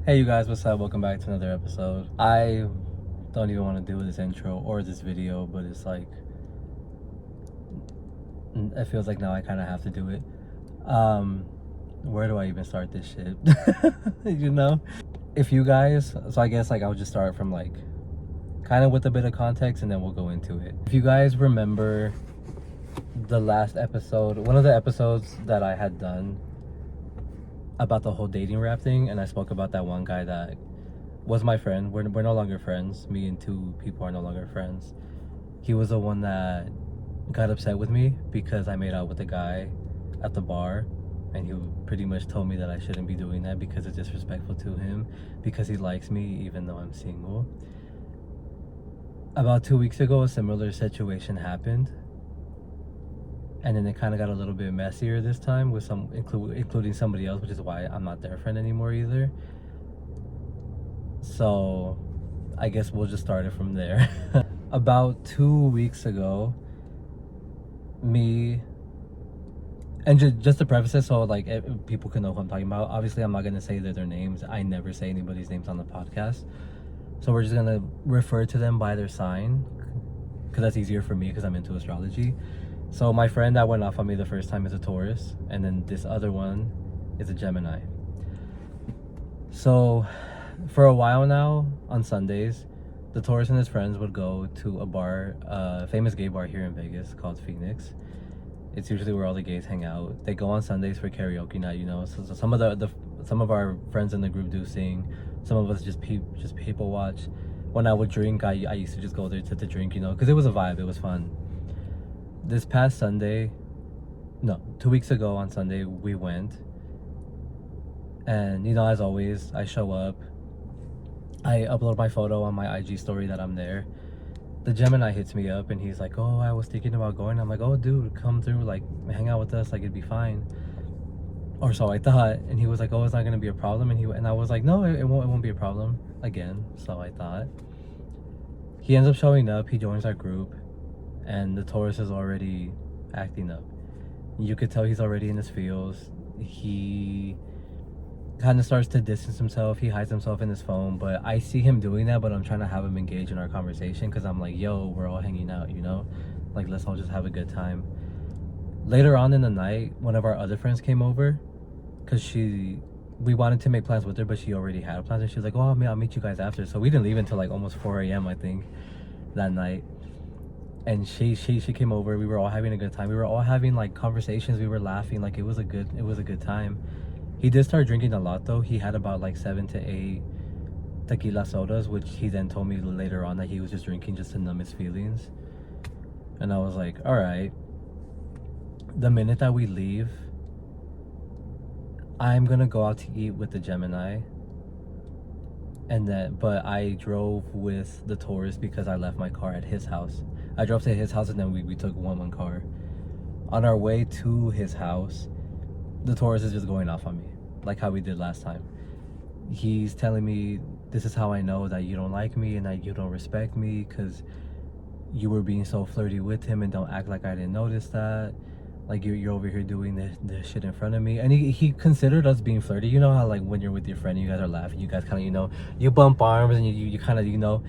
Hey you guys, what's up? Welcome back to another episode. I don't even want to do this intro or this video, but it's like, it feels like now I kind of have to do it. Where do I even start this shit? You know? If you guys, so I guess like I'll just start from like, kind of with a bit of context and then we'll go into it. If you guys remember the last episode, one of the episodes that I had done about the whole dating rap thing, and I spoke about that one guy that was my friend. We're no longer friends. Me and two people are no longer friends. He was the one that got upset with me because I made out with a guy at the bar, and he pretty much told me that I shouldn't be doing that because it's disrespectful to him because he likes me even though I'm single. About 2 weeks ago, a similar situation happened, and then it kind of got a little bit messier this time with including somebody else, which is why I'm not their friend anymore either. So I guess we'll just start it from there. About 2 weeks ago, me, and just to preface it so like people can know who I'm talking about, obviously I'm not going to say their names. I never say anybody's names on the podcast, so we're just going to refer to them by their sign because that's easier for me because I'm into astrology. So my friend that went off on me the first time is a Taurus, and then this other one is a Gemini. So for a while now, on Sundays, the Taurus and his friends would go to a bar, a famous gay bar here in Vegas called Phoenix. It's usually where all the gays hang out. They go on Sundays for karaoke night, you know. So some of our friends in the group do sing. Some of us just people watch. When I would drink, I used to just go there to drink, you know, because it was a vibe. It was fun. This past Sunday, no, 2 weeks ago on Sunday, we went. And, you know, as always, I show up. I upload my photo on my IG story that I'm there. The Gemini hits me up and he's like, oh, I was thinking about going. I'm like, oh, dude, come through, like, hang out with us, like, it'd be fine. Or so I thought. And he was like, oh, it's not going to be a problem. And I was like, no, it won't be a problem. Again, so I thought. He ends up showing up. He joins our group. And the Taurus is already acting up. You could tell he's already in his feels. He kind of starts to distance himself. He hides himself in his phone, but I see him doing that, but I'm trying to have him engage in our conversation because I'm like, yo, we're all hanging out, you know? Like, let's all just have a good time. Later on in the night, one of our other friends came over because we wanted to make plans with her, but she already had plans, and she was like, oh, I'll meet you guys after. So we didn't leave until like almost 4 a.m. I think that night. And she came over. We were all having a good time. We were all having like conversations. We were laughing. Like it was a good time. He did start drinking a lot though. He had about like 7 to 8 tequila sodas, which he then told me later on that he was just drinking just to numb his feelings. And I was like, all right. The minute that we leave, I'm gonna go out to eat with the Gemini. But I drove with the Taurus because I left my car at his house. I drove to his house and then we took one car. On our way to his house, the Taurus is just going off on me, like how we did last time. He's telling me, this is how I know that you don't like me and that you don't respect me because you were being so flirty with him, and don't act like I didn't notice that. Like you're over here doing this shit in front of me. And he considered us being flirty. You know how like when you're with your friend, you guys are laughing, you guys kind of, you know, you bump arms and you kind of, you know,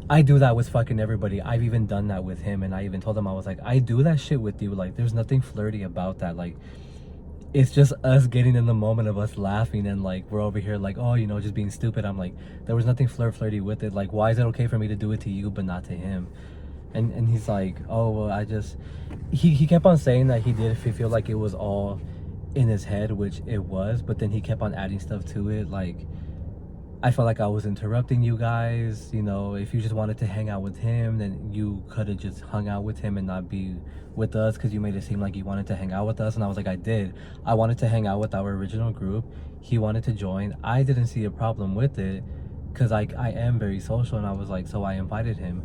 I do that with fucking everybody. I've even done that with him, and I even told him, I was like, I do that shit with you. Like there's nothing flirty about that. Like it's just us getting in the moment of us laughing, and like we're over here like, oh, you know, just being stupid. I'm like, there was nothing flirty with it. Like why is it okay for me to do it to you but not to him? And he's like, oh, well, I just, he kept on saying that he did feel like it was all in his head, which it was, but then he kept on adding stuff to it. Like, I felt like I was interrupting you guys, you know, if you just wanted to hang out with him, then you could have just hung out with him and not be with us, because you made it seem like you wanted to hang out with us. And I was like, I did. I wanted to hang out with our original group. He wanted to join. I didn't see a problem with it because I am very social, and I was like, so I invited him.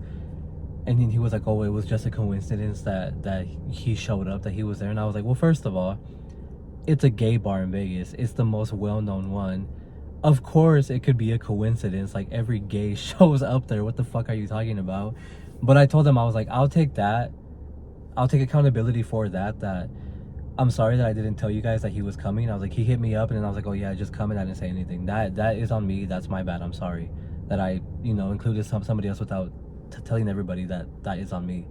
And then he was like, oh, it was just a coincidence that he showed up, that he was there. And I was like, well, first of all, it's a gay bar in Vegas. It's the most well-known one. Of course, it could be a coincidence. Like, every gay shows up there. What the fuck are you talking about? But I told him, I was like, I'll take that. I'll take accountability for that I'm sorry that I didn't tell you guys that he was coming. I was like, he hit me up, and then I was like, oh yeah, just come, and I didn't say anything. That is on me. That's my bad. I'm sorry that I, included somebody else without telling everybody. That is on me.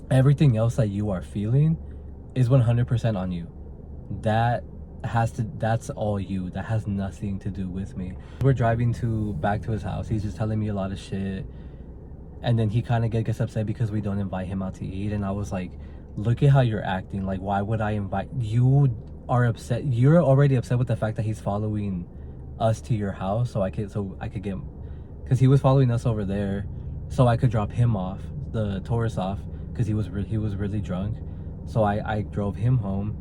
Everything else that you are feeling is 100% on you. That's all you. That has nothing to do with me. We're driving back to his house. He's just telling me a lot of shit, and then he kind of gets upset because we don't invite him out to eat. And I was like, look at how you're acting. Like, why would I invite you? Are upset. You're already upset with the fact that he's following us to your house, so I could get, because he was following us over there, so I could drop him off, the tourist off, because he was really drunk. So I drove him home,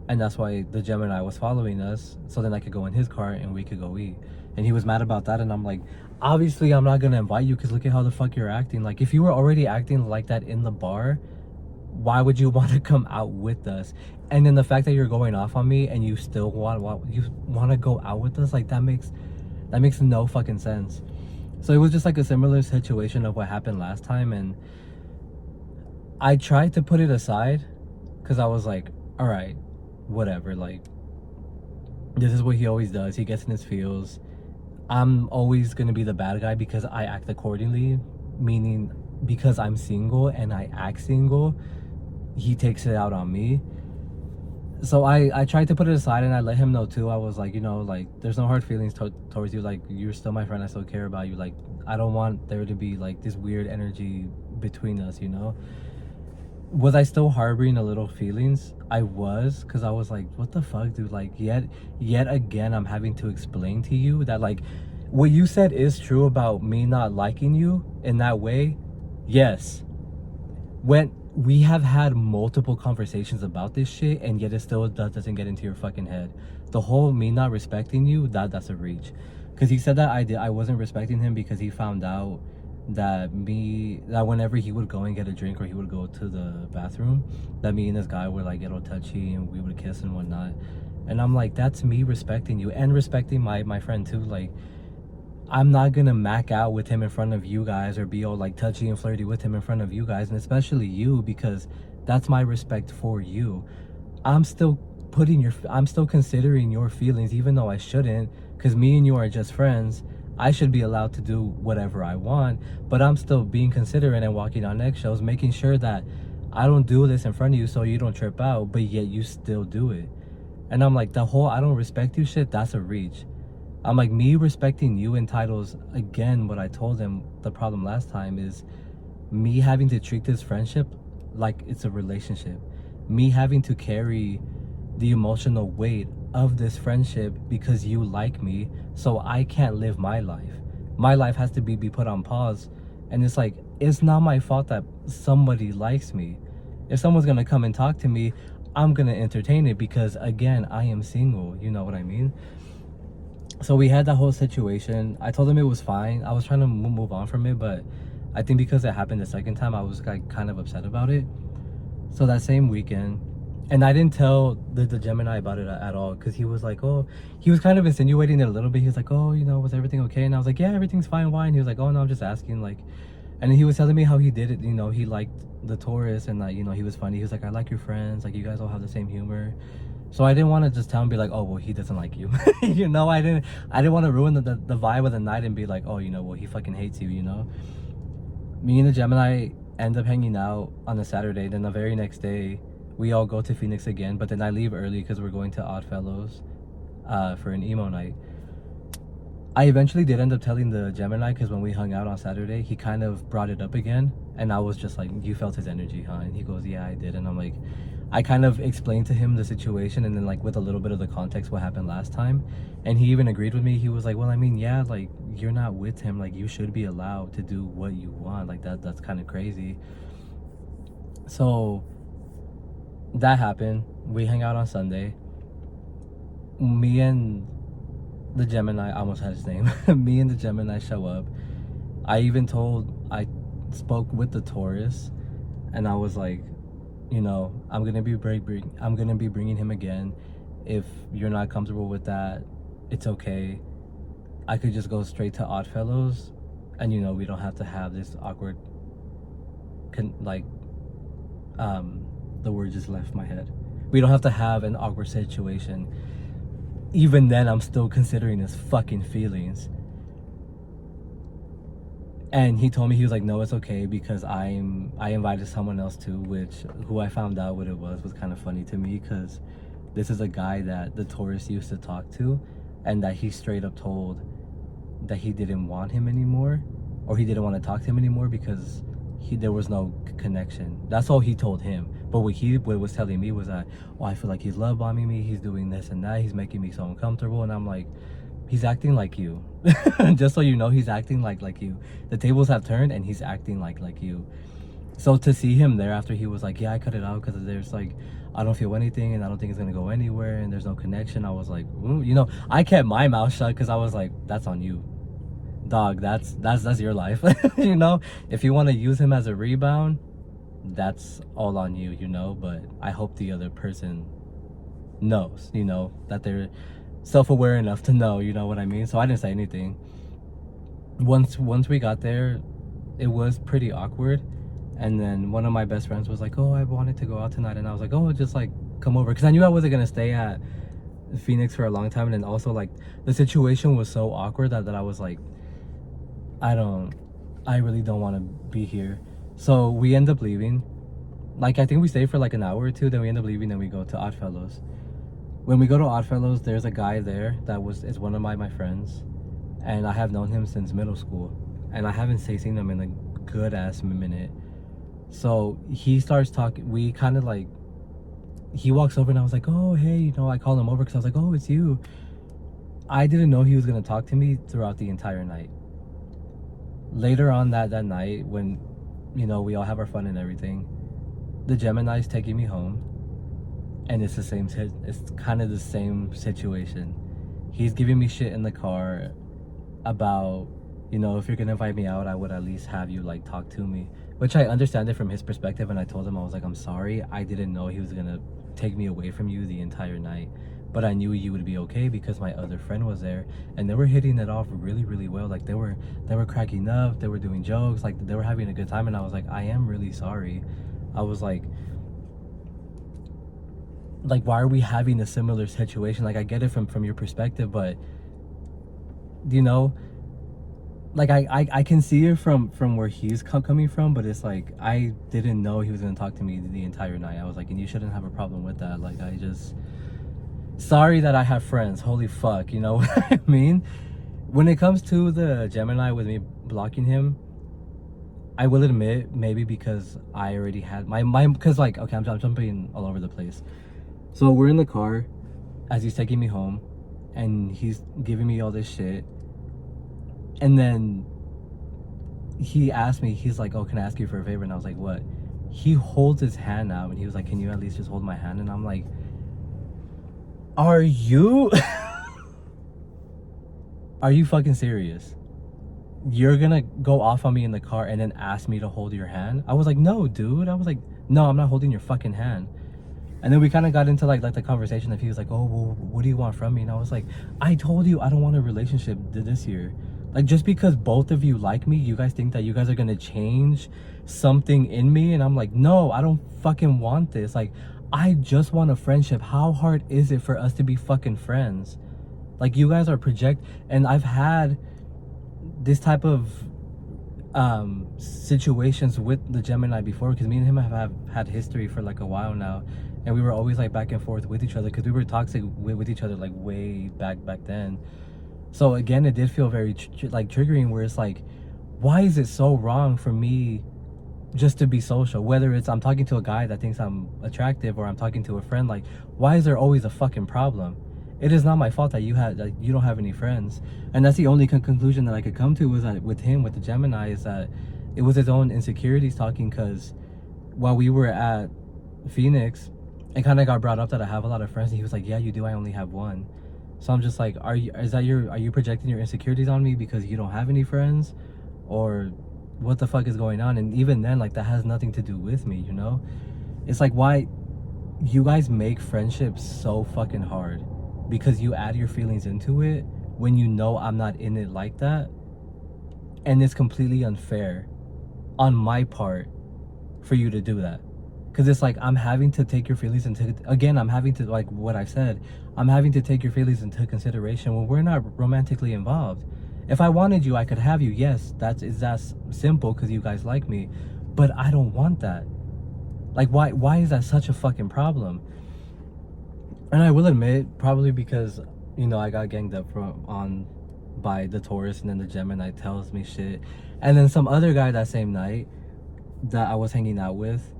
and that's why the Gemini was following us, so then I could go in his car and we could go eat. And he was mad about that, and I'm like, obviously I'm not gonna invite you because look at how the fuck you're acting. Like, if you were already acting like that in the bar, why would you want to come out with us? And then the fact that you're going off on me and you still want to go out with us, like, that makes no fucking sense. So it was just like a similar situation of what happened last time, and I tried to put it aside because I was like, all right, whatever, like, this is what he always does. He gets in his feels. I'm always gonna be the bad guy because I act accordingly, meaning because I'm single and I act single, he takes it out on me. So I tried to put it aside, and I let him know too. I was like, like, there's no hard feelings towards you. Like, you're still my friend. I still care about you. Like, I don't want there to be like this weird energy between us, Was I still harboring a little feelings? I was, because I was like, what the fuck, dude? Like, yet again, I'm having to explain to you that, like, what you said is true about me not liking you in that way. Yes. When we have had multiple conversations about this shit, and yet it still doesn't get into your fucking head. The whole me not respecting you, that's a reach. Because he said that I wasn't respecting him because he found out that whenever he would go and get a drink, or he would go to the bathroom, that me and this guy would like get all touchy and we would kiss and whatnot. And I'm like, that's me respecting you and respecting my friend too. Like, I'm not gonna mac out with him in front of you guys, or be all like touchy and flirty with him in front of you guys, and especially you, because that's my respect for you. I'm still considering your feelings, even though I shouldn't, because me and you are just friends. I should be allowed to do whatever I want, but I'm still being considerate and walking on eggshells, making sure that I don't do this in front of you so you don't trip out, but yet you still do it. And I'm like, the whole I don't respect you shit, that's a reach. I'm like, me respecting you entitles, again, what I told him the problem last time is me having to treat this friendship like it's a relationship. Me having to carry the emotional weight of this friendship because you like me, so I can't live my life. My life has to be put on pause. And it's like, it's not my fault that somebody likes me. If someone's gonna come and talk to me, I'm gonna entertain it because, again, I am single. You know what I mean? So we had that whole situation. I told him it was fine. I was trying to move on from it, but I think because it happened the second time, I was like kind of upset about it. So that same weekend, and I didn't tell the Gemini about it at all, because he was like, oh, he was kind of insinuating it a little bit. He was like, oh, was everything okay? And I was like, yeah, everything's fine. Why? And he was like, oh no, I'm just asking. Like, and then he was telling me how he did it. He liked the Taurus, and that, he was funny. He was like, I like your friends. Like, you guys all have the same humor. So I didn't want to just tell him, be like, oh, well, he doesn't like you. I didn't want to ruin the vibe of the night and be like, oh, well, he fucking hates you, Me and the Gemini end up hanging out on a Saturday. Then the very next day, we all go to Phoenix again. But then I leave early because we're going to Oddfellows for an emo night. I eventually did end up telling the Gemini, because when we hung out on Saturday, he kind of brought it up again. And I was just like, you felt his energy, huh? And he goes, yeah, I did. And I'm like, I kind of explained to him the situation, and then like with a little bit of the context what happened last time, and he even agreed with me. He was like, well, I mean, yeah, like, you're not with him, like, you should be allowed to do what you want. Like, that's kind of crazy. So that happened. We hang out on Sunday. Me and the Gemini, I almost had his name. Me and the Gemini show up. I spoke with the Taurus, and I was like, I'm gonna be bringing him again. If you're not comfortable with that, it's okay. I could just go straight to Oddfellows, and we don't have to have this awkward the word just left my head. We don't have to have an awkward situation. Even then, I'm still considering his fucking feelings. And he told me, he was like, no, it's okay because I invited someone else too, who I found out what it was kind of funny to me, because this is a guy that the tourist used to talk to, and that he straight up told that he didn't want him anymore, or he didn't want to talk to him anymore because there was no connection. That's all he told him. But what was telling me was that, oh, I feel like he's love bombing me, he's doing this and that, he's making me so uncomfortable. And I'm like, he's acting like you. Just so you know, he's acting like you. The tables have turned and he's acting like you. So to see him there after he was like, yeah, I cut it out because there's like, I don't feel anything and I don't think it's gonna go anywhere and there's no connection, I was like, you know, I kept my mouth shut because I was like, that's on you, dog. That's your life. You know, if you want to use him as a rebound, that's all on you, you know. But I hope the other person knows, you know, that they're self-aware enough to know, you know what I mean. So I didn't say anything. Once we got there, it was pretty awkward. And then one of my best friends was like, oh, I wanted to go out tonight. And I was like, oh, just like come over, because I knew I wasn't gonna stay at Phoenix for a long time. And then also like the situation was so awkward that I was like, I really don't want to be here. So we end up leaving. Like, I think we stayed for like an hour or two, then we end up leaving, then we go to Oddfellows. When we go to Oddfellows, there's a guy there that is one of my friends, and I have known him since middle school, and I haven't seen him in a good ass minute. So he starts talking, we kind of like, he walks over and I was like, oh, hey, you know, I called him over because I was like, oh, it's you. I didn't know he was going to talk to me throughout the entire night. Later on that night, when, you know, we all have our fun and everything, the Gemini's taking me home, and it's kind of the same situation. He's giving me shit in the car about, you know, if you're gonna invite me out, I would at least have you like talk to me, which I understand it from his perspective. And I told him, I was like, I'm sorry, I didn't know he was gonna take me away from you the entire night, but I knew you would be okay because my other friend was there, and they were hitting it off really, really well. Like they were cracking up, they were doing jokes, like they were having a good time. And I was like, I am really sorry. I was like, why are we having a similar situation? Like, I get it from your perspective, but you know, like I can see it from where he's coming from, but it's like, I didn't know he was gonna talk to me the entire night. I was like, and you shouldn't have a problem with that. Like, sorry that I have friends, holy fuck, you know what I mean? When it comes to the Gemini with me blocking him, I will admit, maybe because I already had because like, okay, I'm jumping all over the place. So we're in the car as he's taking me home, and he's giving me all this shit. And then he asked me, he's like, oh, can I ask you for a favor? And I was like, what? He holds his hand out and he was like, can you at least just hold my hand? And I'm like, are you fucking serious? You're gonna go off on me in the car and then ask me to hold your hand? I was like, no, dude. I was like, no, I'm not holding your fucking hand. And then we kind of got into like the conversation of, he was like, oh, well, what do you want from me? And I was like, I told you I don't want a relationship this year. Like, just because both of you like me, you guys think that you guys are gonna change something in me? And I'm like, no, I don't fucking want this. Like, I just want a friendship. How hard is it for us to be fucking friends? Like, you guys are and I've had this type of situations with the Gemini before, because me and him have had history for like a while now, and we were always like back and forth with each other because we were toxic with each other like way back then. So again, it did feel very triggering, where it's like, why is it so wrong for me just to be social? Whether it's I'm talking to a guy that thinks I'm attractive, or I'm talking to a friend, like, why is there always a fucking problem? It is not my fault that you don't have any friends. And that's the only conclusion that I could come to, was that with the Gemini, is that it was his own insecurities talking. Because while we were at Phoenix, it kind of got brought up that I have a lot of friends, and he was like, yeah, you do, I only have one. So I'm just like, are you projecting your insecurities on me because you don't have any friends, or what the fuck is going on? And even then, like, that has nothing to do with me, you know? It's like, why you guys make friendships so fucking hard, because you add your feelings into it when you know I'm not in it like that. And it's completely unfair on my part for you to do that, Because it's like I'm having to take your feelings into, again, I'm having to, like what I said, I'm having to take your feelings into consideration when we're not romantically involved. If I wanted you, I could have you. Yes, that's simple because you guys like me, but I don't want that. Like, why is that such a fucking problem? And I will admit, probably because, you know, I got ganged up by the Taurus, and then the Gemini tells me shit, and then some other guy that same night that I was hanging out with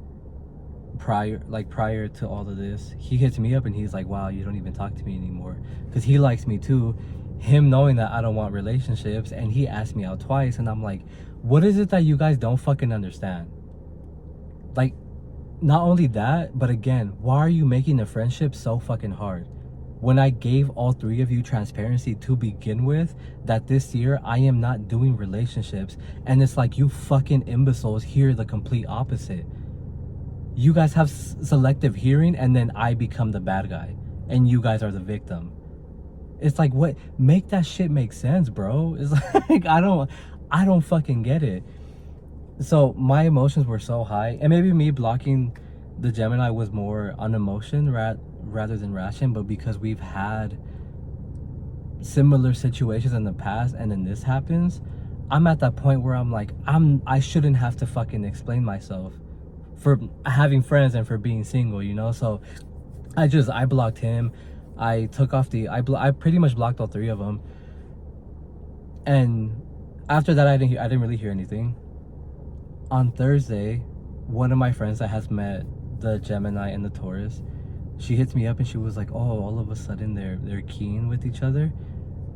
prior to all of this, he hits me up and he's like, wow, you don't even talk to me anymore, because he likes me too, him knowing that I don't want relationships, and he asked me out twice, and I'm like, what is it that you guys don't fucking understand? Like, not only that, but again, why are you making the friendship so fucking hard? When I gave all three of you transparency to begin with, that this year I am not doing relationships, and it's like you fucking imbeciles hear the complete opposite. You guys have selective hearing, and then I become the bad guy, and you guys are the victim. It's like, what? Make that shit make sense, bro. It's like, I don't fucking get it. So my emotions were so high, and maybe me blocking the Gemini was more on emotion rather than ration, but because we've had similar situations in the past, and then this happens, I'm at that point where I'm like, I shouldn't have to fucking explain myself for having friends and for being single, you know? So I blocked him. I took off I pretty much blocked all three of them. And after that, I didn't really hear anything. On Thursday, one of my friends that has met the Gemini and the Taurus, she hits me up and she was like, oh, all of a sudden they're keen with each other.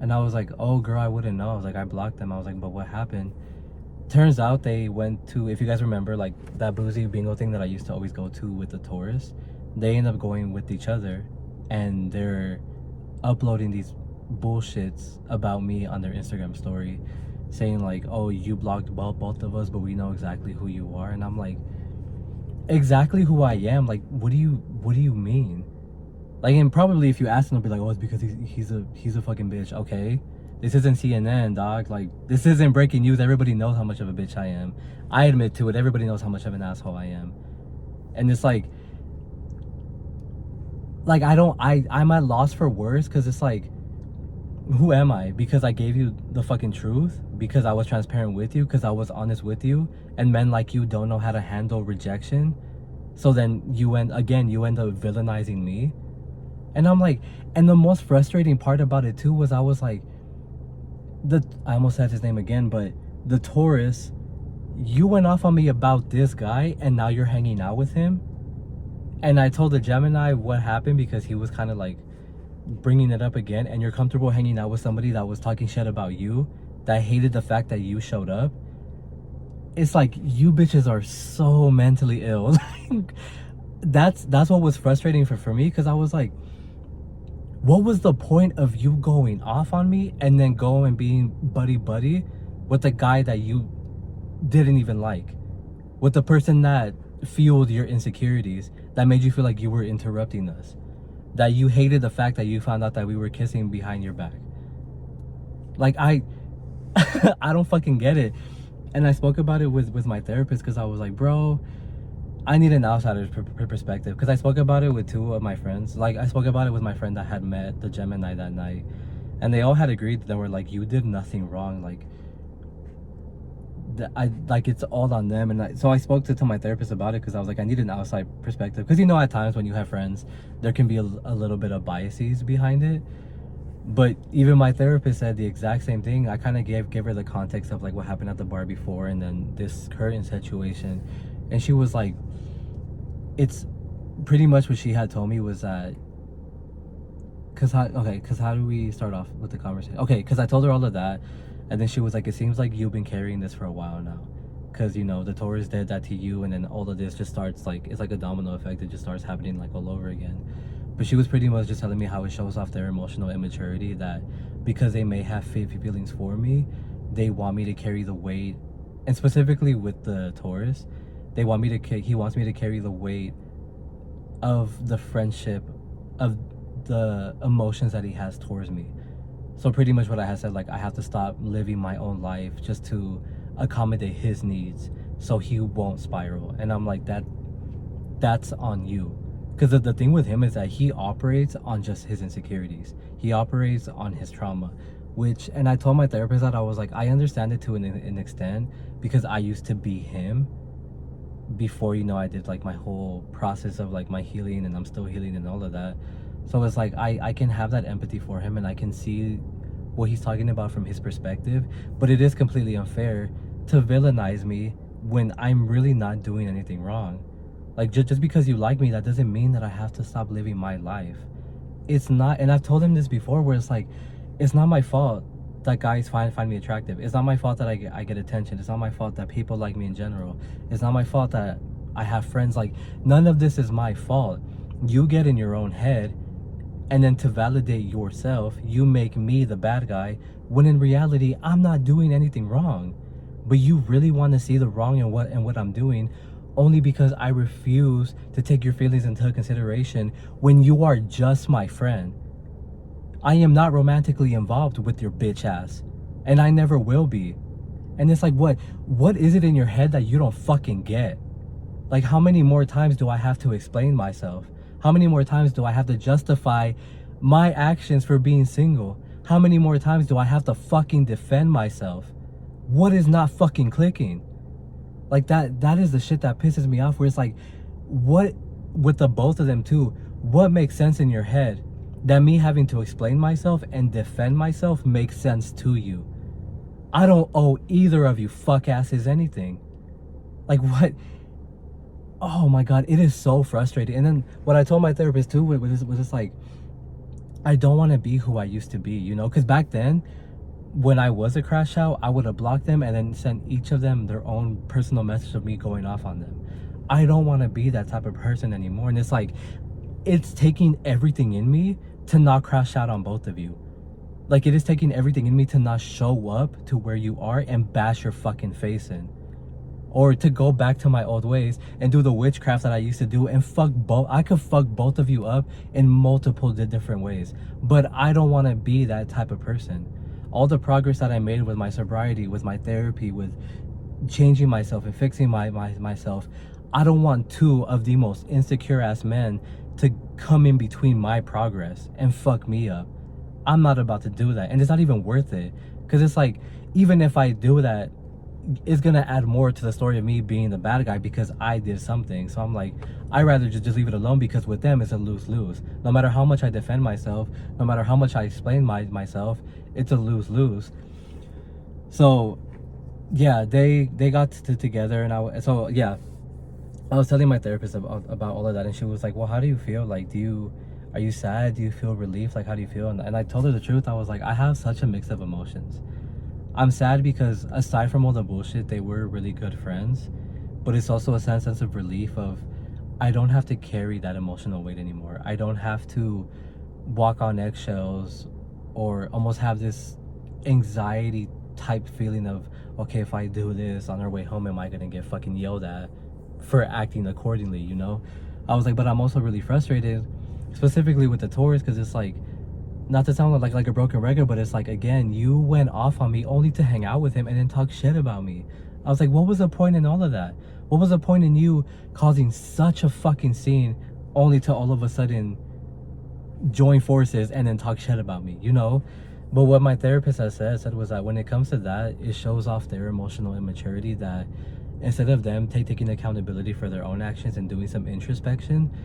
And I was like, oh girl, I wouldn't know. I was like, I blocked them. I was like, but what happened? Turns out they went to, if you guys remember, like that boozy bingo thing that I used to always go to with the Taurus, they end up going with each other, and they're uploading these bullshits about me on their Instagram story, saying like, oh, you blocked both of us, but we know exactly who you are. And I'm like, exactly who I am? Like, what do you mean? Like, and probably if you ask them, they'll be like, oh, it's because he's a fucking bitch. Okay, this isn't CNN, dog. Like, this isn't breaking news. Everybody knows how much of a bitch I am. I admit to it. Everybody knows how much of an asshole I am. And it's like I'm at loss for words, because it's like, who am I? Because I gave you the fucking truth, because I was transparent with you, because I was honest with you, and men like you don't know how to handle rejection. So then you end up villainizing me. And I'm like, and the most frustrating part about it too was I was like, I almost said his name again, but the Taurus, you went off on me about this guy, and now you're hanging out with him. And I told the Gemini what happened, because he was kind of like bringing it up again, and you're comfortable hanging out with somebody that was talking shit about you, that hated the fact that you showed up. It's like, you bitches are so mentally ill. That's what was frustrating for me, because I was like, what was the point of you going off on me and then going and being buddy with the guy that you didn't even like, with the person that fueled your insecurities, that made you feel like you were interrupting us, that you hated the fact that you found out that we were kissing behind your back? Like, I don't fucking get it. And I spoke about it with my therapist, because I was like, bro, I need an outsider's perspective, because I spoke about it with two of my friends. Like, I spoke about it with my friend that had met the Gemini that night, and they all had agreed. They were like, you did nothing wrong. Like, it's all on them. And so I spoke to my therapist about it, because I was like, I need an outside perspective, because, you know, at times when you have friends, there can be a little bit of biases behind it. But even my therapist said the exact same thing. I kind of gave her the context of like what happened at the bar before, and then this current situation, and she was like, it's pretty much what she had told me was that, because how do we start off with the conversation? Okay, because I told her all of that, and then she was like, it seems like you've been carrying this for a while now, because, you know, the Taurus did that to you, and then all of this just starts, like, it's like a domino effect. It just starts happening like all over again. But she was pretty much just telling me how it shows off their emotional immaturity, that because they may have feelings for me, they want me to carry the weight. And specifically with the Taurus, he wants me to carry the weight of the friendship, of the emotions that he has towards me. So pretty much what I had said, like, I have to stop living my own life just to accommodate his needs, so he won't spiral. And I'm like, that's on you. Because the thing with him is that he operates on just his insecurities. He operates on his trauma, which, and I told my therapist that I was like, I understand it to an extent, because I used to be him before, you know, I did like my whole process of like my healing, and I'm still healing and all of that. So it's like I can have that empathy for him, and I can see what he's talking about from his perspective. But it is completely unfair to villainize me when I'm really not doing anything wrong. Like, just because you like me, that doesn't mean that I have to stop living my life. It's not, and I've told him this before, where it's like, it's not my fault that guys find me attractive. It's not my fault that I get attention. It's not my fault that people like me in general. It's not my fault that I have friends. Like, none of this is my fault. You get in your own head, and then to validate yourself, you make me the bad guy, when in reality, I'm not doing anything wrong. But you really want to see the wrong in what I'm doing, only because I refuse to take your feelings into consideration when you are just my friend. I am not romantically involved with your bitch ass, and I never will be. And it's like, what is it in your head that you don't fucking get? Like, how many more times do I have to explain myself? How many more times do I have to justify my actions for being single? How many more times do I have to fucking defend myself? What is not fucking clicking? Like, that is the shit that pisses me off, where it's like, what, with the both of them too, what makes sense in your head that me having to explain myself and defend myself makes sense to you? I don't owe either of you fuck asses anything. Like, what? Oh my God, it is so frustrating. And then what I told my therapist too was just like, I don't want to be who I used to be, you know? Because back then, when I was a crash out, I would have blocked them and then sent each of them their own personal message of me going off on them. I don't want to be that type of person anymore. And it's like, it's taking everything in me to not crash out on both of you. Like, it is taking everything in me to not show up to where you are and bash your fucking face in. Or to go back to my old ways and do the witchcraft that I used to do and fuck both. I could fuck both of you up in multiple different ways. But I don't want to be that type of person. All the progress that I made with my sobriety, with my therapy, with changing myself and fixing myself, I don't want two of the most insecure ass men to come in between my progress and fuck me up. I'm not about to do that, and it's not even worth it, because it's like, even if I do that, it's gonna add more to the story of me being the bad guy because I did something. So I'm like, I'd rather just leave it alone, because with them it's a lose-lose. No matter how much I defend myself, no matter how much I explain myself, it's a lose-lose. So yeah, they got together, and I was telling my therapist about all of that, and she was like, well, how do you feel? Like, are you sad? Do you feel relief? Like, how do you feel? And I told her the truth. I was like, I have such a mix of emotions. I'm sad because aside from all the bullshit, they were really good friends, but it's also a sense of relief of, I don't have to carry that emotional weight anymore. I don't have to walk on eggshells or almost have this anxiety type feeling of, okay, if I do this on our way home, am I gonna get fucking yelled at for acting accordingly, you know? I was like, but I'm also really frustrated, specifically with the Taurus, because it's like, not to sound like a broken record, but it's like, again, you went off on me only to hang out with him and then talk shit about me. I was like, what was the point in all of that? What was the point in you causing such a fucking scene only to all of a sudden join forces and then talk shit about me, you know? But what my therapist has said was that when it comes to that, it shows off their emotional immaturity, that instead of them taking accountability for their own actions and doing some introspection,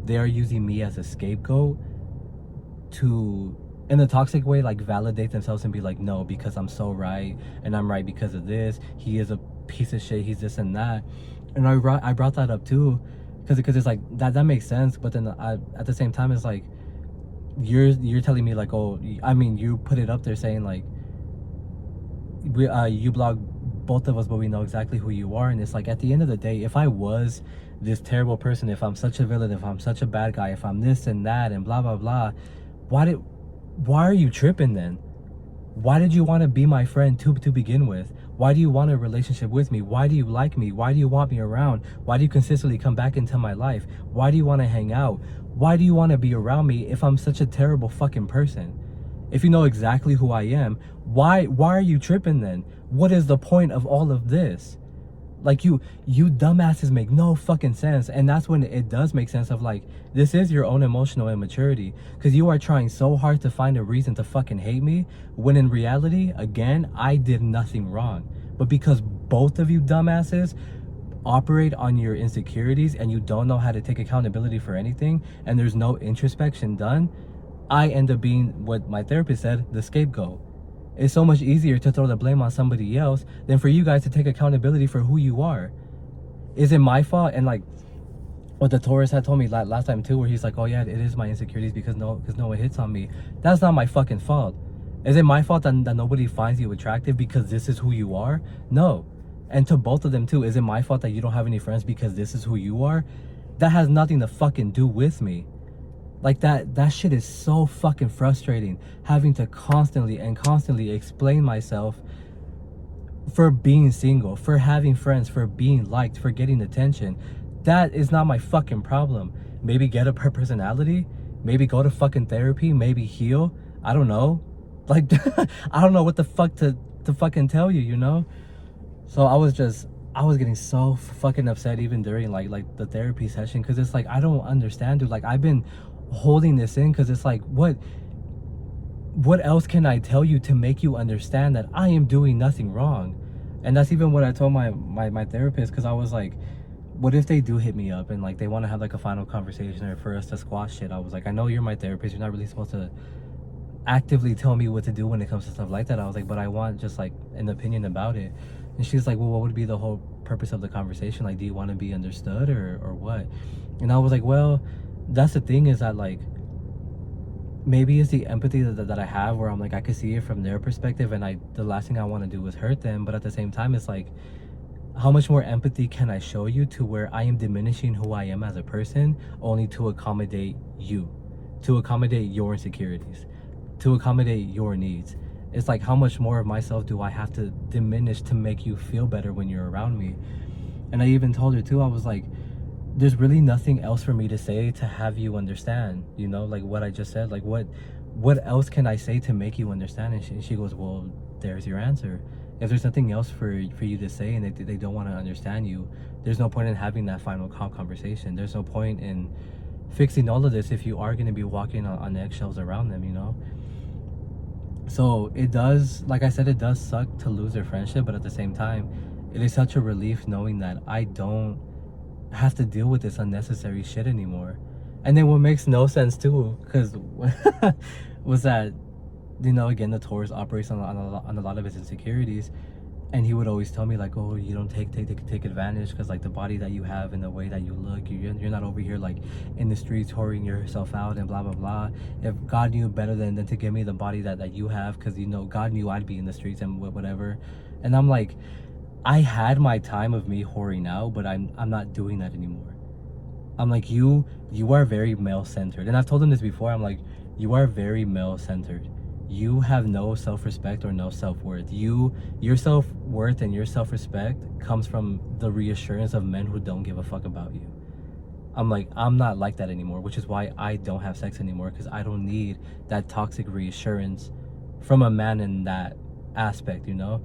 they are using me as a scapegoat to, in a toxic way, like validate themselves and be like, no, because I'm so right, and I'm right because of this. He is a piece of shit. He's this and that. And I brought that up too, because it's like that makes sense. But then at the same time, it's like, you're telling me like, oh, I mean, you put it up there saying like, you blog both of us, but we know exactly who you are. And it's like, at the end of the day, if I was this terrible person, if I'm such a villain, if I'm such a bad guy, if I'm this and that and blah blah blah, why are you tripping then? Why did you want to be my friend to begin with? Why do you want a relationship with me? Why do you like me? Why do you want me around? Why do you consistently come back into my life? Why do you want to hang out? Why do you want to be around me if I'm such a terrible fucking person? If you know exactly who I am, why are you tripping then? What is the point of all of this? Like you dumbasses make no fucking sense. And that's when it does make sense of like, this is your own emotional immaturity, because you are trying so hard to find a reason to fucking hate me, when in reality, again, I did nothing wrong. But because both of you dumbasses operate on your insecurities and you don't know how to take accountability for anything, and there's no introspection done, I end up being, what my therapist said, the scapegoat. It's so much easier to throw the blame on somebody else than for you guys to take accountability for who you are. Is it my fault? And like what the Taurus had told me last time too, where he's like, oh yeah, it is my insecurities because no one hits on me. That's not my fucking fault. Is it my fault that nobody finds you attractive because this is who you are? No. And to both of them too, is it my fault that you don't have any friends because this is who you are? That has nothing to fucking do with me. Like that shit is so fucking frustrating, having to constantly explain myself for being single, for having friends, for being liked, for getting attention. That is not my fucking problem. Maybe get a personality, maybe go to fucking therapy, maybe heal. I don't know. Like I don't know what the fuck to fucking tell you, you know? So I was getting so fucking upset even during like the therapy session, because it's like, I don't understand, dude. Like I've been holding this in, because it's like, what else can I tell you to make you understand that I am doing nothing wrong? And that's even what I told my therapist, because I was like, what if they do hit me up and like they want to have like a final conversation or for us to squash shit? I was like, I know you're my therapist, you're not really supposed to actively tell me what to do when it comes to stuff like that. I was like, but I want just like an opinion about it. And she's like, well, what would be the whole purpose of the conversation? Like, do you want to be understood or what? And I was like, well, that's the thing, is that like, maybe it's the empathy that I have, where I'm like, I could see it from their perspective, and the last thing I want to do is hurt them. But at the same time, it's like, how much more empathy can I show you to where I am diminishing who I am as a person only to accommodate you, to accommodate your insecurities, to accommodate your needs? It's like, how much more of myself do I have to diminish to make you feel better when you're around me? And I even told her too, I was like, there's really nothing else for me to say to have you understand, you know, like what I just said. Like what else can I say to make you understand? And she goes, well, there's your answer. If there's nothing else for you to say, and they don't want to understand you, there's no point in having that final conversation. There's no point in fixing all of this if you are going to be walking on eggshells around them, you know? So it does, like I said, it does suck to lose their friendship, but at the same time, it is such a relief knowing that I don't have to deal with this unnecessary shit anymore. And then what makes no sense too, because was that, you know, again, the Taurus operates on a lot of his insecurities, and he would always tell me like, oh, you don't take advantage, because like the body that you have and the way that you look, you're not over here like in the streets whoring yourself out and blah blah blah. If God knew better than to give me the body that you have, because you know God knew I'd be in the streets and whatever. And I'm like, I had my time of me whoring out, but I'm not doing that anymore. I'm like, you are very male centered, and I've told him this before. I'm like, you are very male centered. You have no self-respect or no self-worth. Your self-worth and your self-respect comes from the reassurance of men who don't give a fuck about you. I'm like, I'm not like that anymore, which is why I don't have sex anymore, because I don't need that toxic reassurance from a man in that aspect, you know?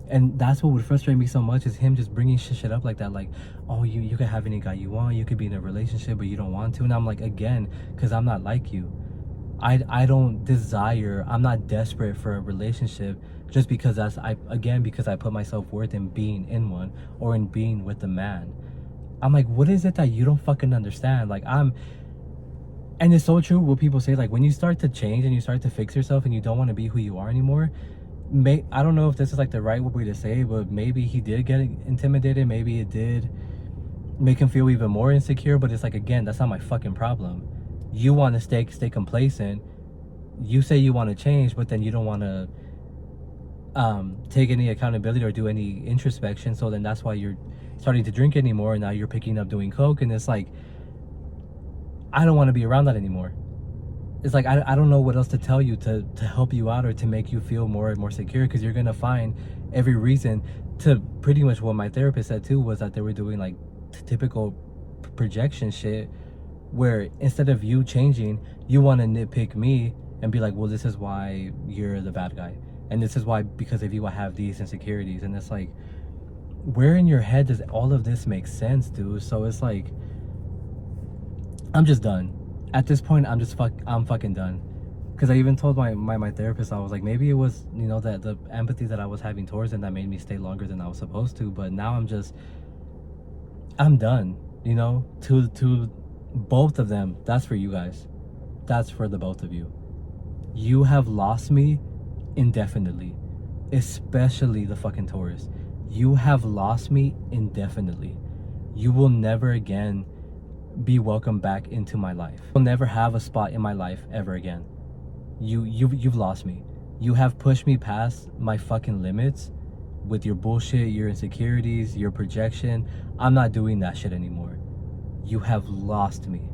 And that's what would frustrate me so much, is him just bringing shit up like that. Like, oh, you can have any guy you want, you could be in a relationship, but you don't want to. And I'm like, again, because I'm not like you. I don't desire, I'm not desperate for a relationship just because because I put my self-worth in being in one or in being with a man. I'm like, what is it that you don't fucking understand? Like, and it's so true what people say, like when you start to change and you start to fix yourself and you don't want to be who you are anymore, I don't know if this is like the right way to say it, but maybe he did get intimidated, maybe it did make him feel even more insecure. But it's like, again, that's not my fucking problem. You want to stay complacent. You say you want to change, but then you don't want to take any accountability or do any introspection. So then that's why you're starting to drink anymore, and now you're picking up doing coke. And it's like, I don't want to be around that anymore. It's like, I don't know what else to tell you to help you out or to make you feel more and more secure, because you're gonna find every reason to, pretty much what my therapist said too, was that they were doing like typical projection shit, where instead of you changing, you want to nitpick me and be like, well, this is why you're the bad guy, and this is why, because of you, I have these insecurities. And it's like, where in your head does all of this make sense, dude? So it's like, I'm just done. At this point, I'm fucking done. Because I even told my therapist, I was like, maybe it was, you know, that the empathy that I was having towards him that made me stay longer than I was supposed to. But now I'm done, you know? To both of them, that's for you guys. That's for the both of you. You have lost me indefinitely. Especially the fucking Taurus. You have lost me indefinitely. You will never again be welcome back into my life. You'll never have a spot in my life ever again. You've lost me. You have pushed me past my fucking limits with your bullshit, your insecurities, your projection. I'm not doing that shit anymore. You have lost me.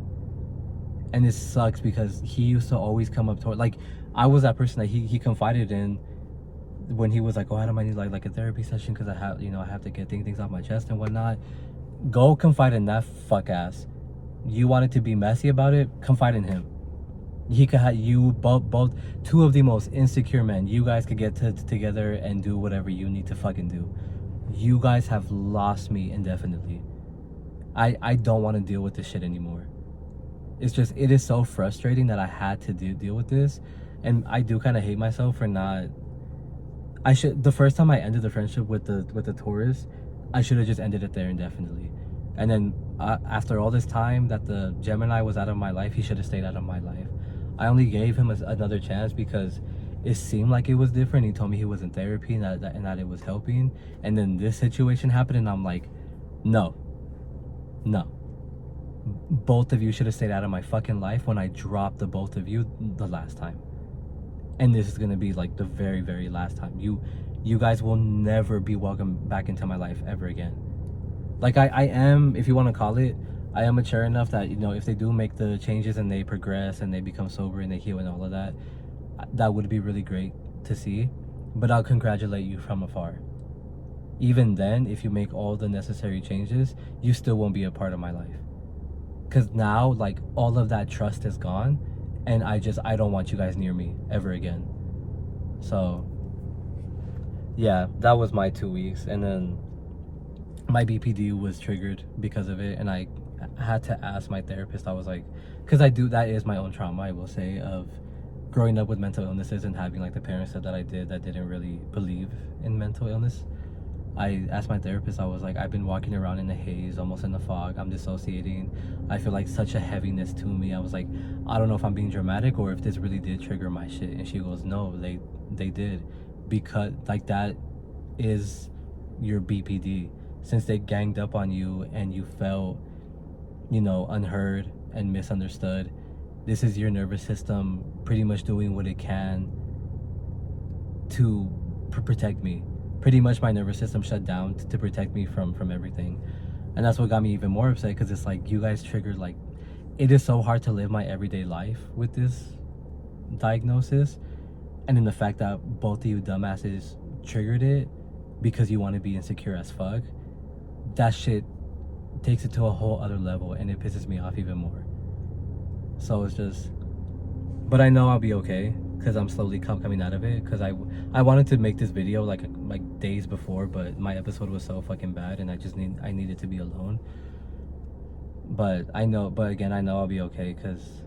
And it sucks because he used to always come up toward, like, I was that person that he confided in when he was like, oh, Adam, I need like a therapy session because I have to get things off my chest and whatnot. Go confide in that fuck ass. You wanted to be messy about it, confide in him. He could have you both two of the most insecure men. You guys could get together and do whatever you need to fucking do. You guys have lost me indefinitely. I don't want to deal with this shit anymore. It's just, it is so frustrating that I had to deal with this. And I do kind of hate myself for not, the first time I ended the friendship with the Taurus, I should have just ended it there indefinitely. And then after all this time that the Gemini was out of my life, he should have stayed out of my life. I only gave him another chance because it seemed like it was different. He told me he was in therapy and that it was helping. And then this situation happened and I'm like, no. Both of you should have stayed out of my fucking life when I dropped the both of you the last time. And this is gonna be like the very, very last time. You guys will never be welcome back into my life ever again. Like I am, if you want to call it, I am mature enough that, you know, if they do make the changes and they progress and they become sober and they heal and all of that, that would be really great to see. But I'll congratulate you from afar. Even then, if you make all the necessary changes, you still won't be a part of my life. Because now, like, all of that trust is gone. And I don't want you guys near me ever again. So, yeah, that was my 2 weeks. And then my BPD was triggered because of it. And I had to ask my therapist, I was like, because that is my own trauma, I will say, of growing up with mental illnesses and having like the parents that I did that didn't really believe in mental illness. I asked my therapist, I was like, I've been walking around in the haze, almost in the fog. I'm dissociating. I feel like such a heaviness to me. I was like, I don't know if I'm being dramatic or if this really did trigger my shit. And she goes, no, they did. Because like that is your BPD. Since they ganged up on you and you felt, you know, unheard and misunderstood, this is your nervous system pretty much doing what it can to protect me. Pretty much my nervous system shut down to protect me from everything. And that's what got me even more upset, because it's like, you guys triggered, like, it is so hard to live my everyday life with this diagnosis. And then the fact that both of you dumbasses triggered it because you want to be insecure as fuck, that shit takes it to a whole other level, and it pisses me off even more. So it's just, but I know I'll be okay because I'm slowly coming out of it. Because I wanted to make this video like days before, but my episode was so fucking bad and I needed to be alone. But again, I know I'll be okay because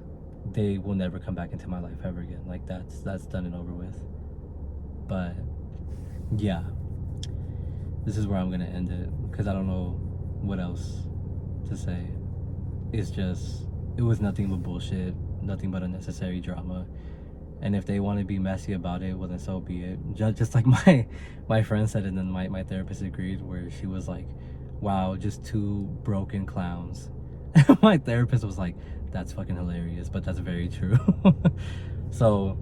they will never come back into my life ever again. Like that's done and over with. But yeah, this is where I'm gonna end it because I don't know what else to say. It's just, it was nothing but bullshit, nothing but unnecessary drama. And if they want to be messy about it, well then so be it. Just like my friend said, and then my therapist agreed, where she was like, wow, just two broken clowns. My therapist was like, that's fucking hilarious, but that's very true. So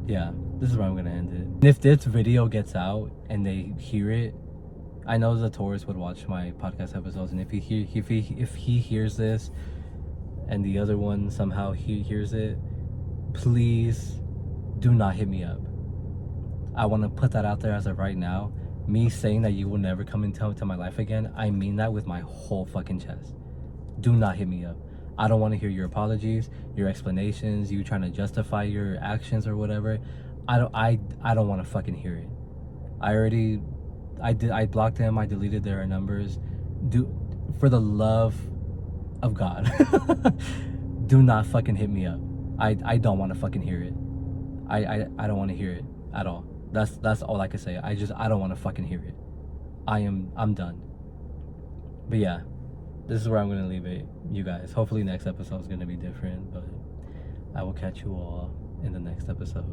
yeah, this is where I'm gonna end it. And if this video gets out and they hear it, I know the Taurus would watch my podcast episodes, and if he hears this and the other one somehow he hears it, please do not hit me up. I want to put that out there as of right now. Me saying that you will never come into my life again, I mean that with my whole fucking chest. Do not hit me up. I don't want to hear your apologies, your explanations, you trying to justify your actions or whatever. I don't want to fucking hear it. I already I blocked them. I deleted their numbers. For the love of God, do not fucking hit me up. I don't want to fucking hear it. I don't want to hear it at all. That's all I can say. I don't want to fucking hear it. I'm done. But yeah, this is where I'm gonna leave it, you guys. Hopefully next episode is gonna be different, but I will catch you all in the next episode.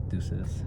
Deuces.